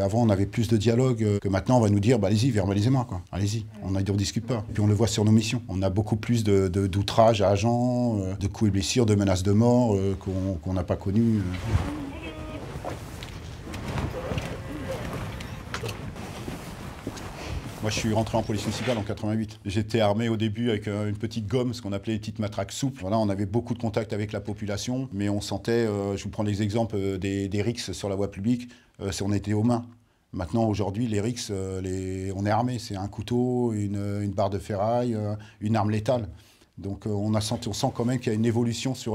Avant, on avait plus de dialogue que maintenant, on va nous dire bah, allez-y, verbalisez-moi, quoi. Allez-y, on ne discute pas. Et puis on le voit sur nos missions. On a beaucoup plus d'outrages à agents, de coups et blessures, de menaces de mort qu'on n'a pas connues. Moi, je suis rentré en police municipale en 88. J'étais armé au début avec une petite gomme, ce qu'on appelait les petites matraques souples. Voilà, on avait beaucoup de contact avec la population, mais on sentait, je vous prends les exemples des rixes sur la voie publique, on était aux mains. Maintenant, aujourd'hui, les rixes, on est armé. C'est un couteau, une barre de ferraille, une arme létale. Donc on sent quand même qu'il y a une évolution qui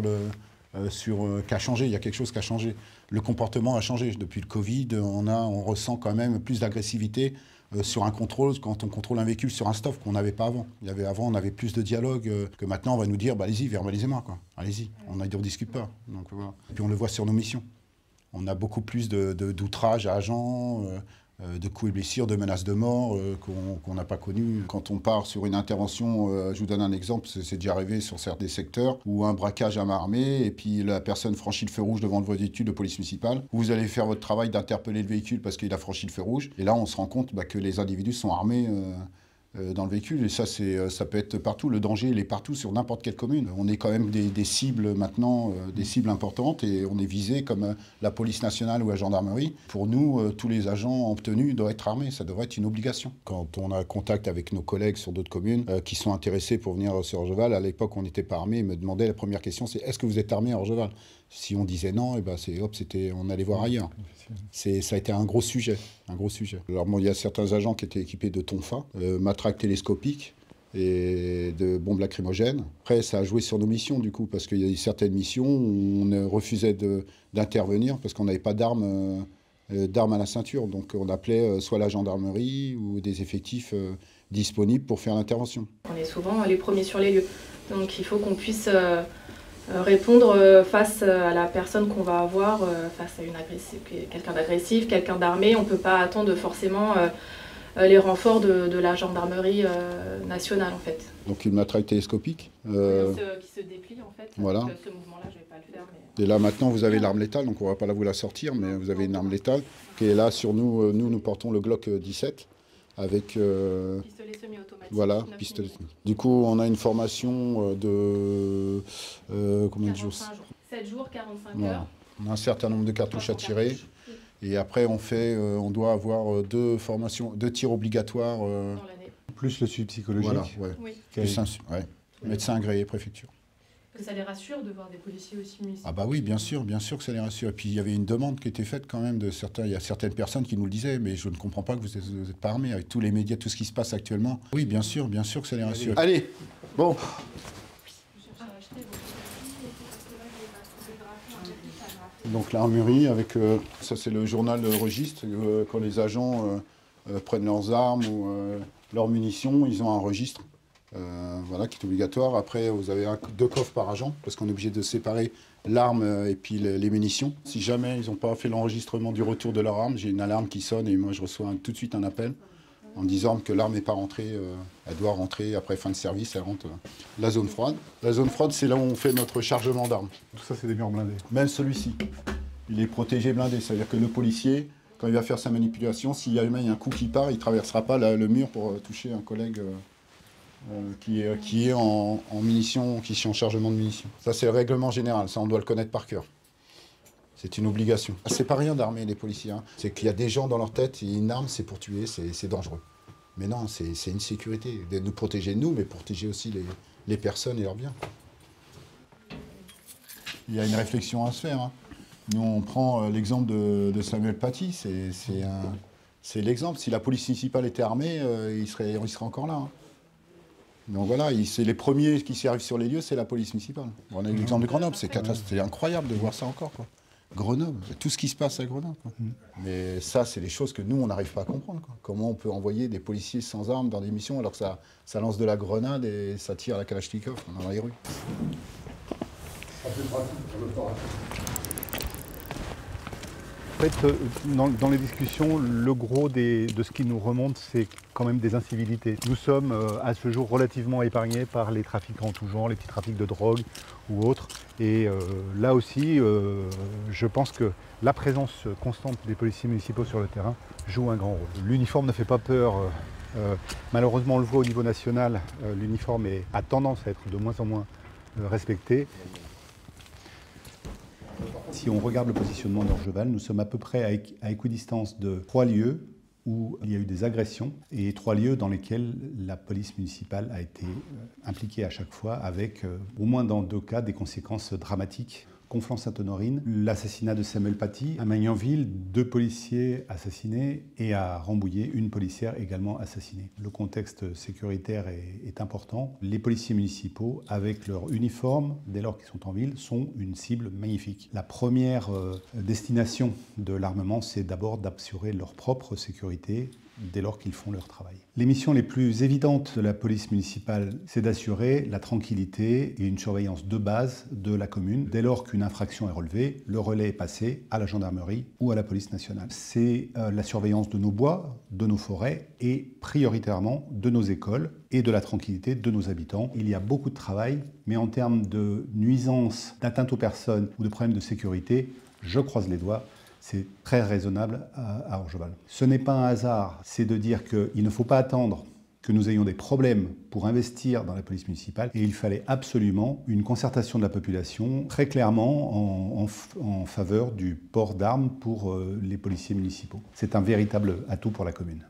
a changé. Il y a quelque chose qui a changé. Le comportement a changé. Depuis le Covid, on ressent quand même plus d'agressivité sur un contrôle, quand on contrôle un véhicule sur un stop qu'on n'avait pas avant. Avant, on avait plus de dialogue que maintenant, on va nous dire bah, allez-y, verbalisez-moi, quoi. Allez-y, on ne discute pas. Donc, voilà. Et puis on le voit sur nos missions. On a beaucoup plus d'outrages à agents, de coups et blessures, de menaces de mort qu'on n'a pas connues. Quand on part sur une intervention, je vous donne un exemple, c'est déjà arrivé sur certains secteurs, où un braquage à main armée, et puis la personne franchit le feu rouge devant le véhicule de police municipale. Vous allez faire votre travail d'interpeller le véhicule parce qu'il a franchi le feu rouge. Et là, on se rend compte que les individus sont armés dans le véhicule. Et ça peut être partout. Le danger, il est partout, sur n'importe quelle commune. On est quand même des cibles maintenant, des cibles importantes, et on est visé comme la police nationale ou la gendarmerie. Pour nous, tous les agents en tenue doivent être armés. Ça devrait être une obligation. Quand on a contact avec nos collègues sur d'autres communes qui sont intéressés pour venir sur Orgeval, à l'époque, on n'était pas armés. Ils me demandaient, la première question, c'est est-ce que vous êtes armés à Orgeval? Si on disait non, et ben on allait voir ailleurs. Ça a été un gros sujet, Alors bon, il y a certains agents qui étaient équipés de tonfa, matraques télescopiques et de bombes lacrymogènes. Après, ça a joué sur nos missions du coup, parce qu'il y a eu certaines missions où on refusait d'intervenir parce qu'on n'avait pas d'armes à la ceinture. Donc on appelait soit la gendarmerie ou des effectifs disponibles pour faire l'intervention. On est souvent les premiers sur les lieux, donc il faut qu'on puisse répondre face à la personne qu'on va avoir, face à quelqu'un d'agressif, quelqu'un d'armé. On ne peut pas attendre forcément les renforts de la gendarmerie nationale en fait. Donc une matraque télescopique qui se déplie en fait. Voilà. Donc, ce mouvement-là, je ne vais pas le faire. Mais... Et là maintenant vous avez l'arme létale, donc on ne va pas vous la sortir, mais vous avez une arme létale qui est là sur nous. Nous portons le Glock 17 avec pistolet semi-automatique. Voilà, pistolet. Du coup, on a une formation de combien de jours? 7 jours, 45 voilà. heures. On a un certain nombre de cartouches à tirer. Et après, on doit avoir deux tirs obligatoires. Dans plus le suivi psychologique. Voilà, ouais. Oui. Plus médecin agréé, préfecture. Ça les rassure de voir des policiers aussi municipaux? Ah bah oui, bien sûr que ça les rassure. Et puis il y avait une demande qui était faite quand même il y a certaines personnes qui nous le disaient, mais je ne comprends pas que vous n'êtes pas armés avec tous les médias, tout ce qui se passe actuellement. Oui, bien sûr que ça les rassure. Allez, bon. Donc l'armurerie avec, ça c'est le journal de registre, quand les agents prennent leurs armes ou leurs munitions, ils ont un registre. Voilà, qui est obligatoire. Après, vous avez 2 coffres par agent, parce qu'on est obligé de séparer l'arme et puis les munitions. Si jamais ils n'ont pas fait l'enregistrement du retour de leur arme, j'ai une alarme qui sonne et moi je reçois tout de suite un appel en me disant que l'arme n'est pas rentrée. Elle doit rentrer après fin de service, elle rentre. La zone froide. La zone froide, c'est là où on fait notre chargement d'armes. Tout ça, c'est des murs blindés. Même celui-ci, il est protégé blindé. C'est-à-dire que le policier, quand il va faire sa manipulation, s'il y a un coup qui part, il ne traversera pas le mur pour toucher un collègue qui est en munitions, qui est en chargement de munitions. Ça, c'est le règlement général. Ça, on doit le connaître par cœur. C'est une obligation. C'est pas rien d'armer les policiers. Hein. C'est qu'il y a des gens dans leur tête, une arme, c'est pour tuer, c'est dangereux. Mais non, c'est une sécurité. De nous protéger nous, mais protéger aussi les personnes et leurs biens. Il y a une réflexion à se faire. Hein. Nous, on prend l'exemple de Samuel Paty. C'est l'exemple. Si la police municipale était armée, il serait encore là. Hein. Donc voilà, c'est les premiers qui s'y arrivent sur les lieux, c'est la police municipale. On a l'exemple de Grenoble, c'est incroyable de voir ça encore, quoi. Grenoble, tout ce qui se passe à Grenoble. Quoi. Mais ça, c'est des choses que nous, on n'arrive pas à comprendre. Quoi. Comment on peut envoyer des policiers sans armes dans des missions alors que ça lance de la grenade et ça tire à la Kalachnikov dans les rues. Ça fait pratique pour le fait, dans les discussions, le gros de ce qui nous remonte, c'est quand même des incivilités. Nous sommes à ce jour relativement épargnés par les trafics en tout genre, les petits trafics de drogue ou autres. Et là aussi, je pense que la présence constante des policiers municipaux sur le terrain joue un grand rôle. L'uniforme ne fait pas peur. Malheureusement, on le voit au niveau national, l'uniforme a tendance à être de moins en moins respecté. Si on regarde le positionnement d'Orgeval, nous sommes à peu près à équidistance de 3 lieux où il y a eu des agressions et 3 lieux dans lesquels la police municipale a été impliquée à chaque fois avec, au moins dans 2 cas, des conséquences dramatiques. Conflans-Sainte-Honorine, l'assassinat de Samuel Paty, à Magnanville, 2 policiers assassinés et à Rambouillet, une policière également assassinée. Le contexte sécuritaire est important. Les policiers municipaux, avec leur uniforme, dès lors qu'ils sont en ville, sont une cible magnifique. La première destination de l'armement, c'est d'abord d'assurer leur propre sécurité dès lors qu'ils font leur travail. Les missions les plus évidentes de la police municipale, c'est d'assurer la tranquillité et une surveillance de base de la commune. Dès lors qu'une infraction est relevée, le relais est passé à la gendarmerie ou à la police nationale. C'est la surveillance de nos bois, de nos forêts et prioritairement de nos écoles et de la tranquillité de nos habitants. Il y a beaucoup de travail, mais en termes de nuisances, d'atteinte aux personnes ou de problèmes de sécurité, je croise les doigts. C'est très raisonnable à Orgeval. Ce n'est pas un hasard, c'est de dire qu'il ne faut pas attendre que nous ayons des problèmes pour investir dans la police municipale et il fallait absolument une concertation de la population très clairement en faveur du port d'armes pour les policiers municipaux. C'est un véritable atout pour la commune.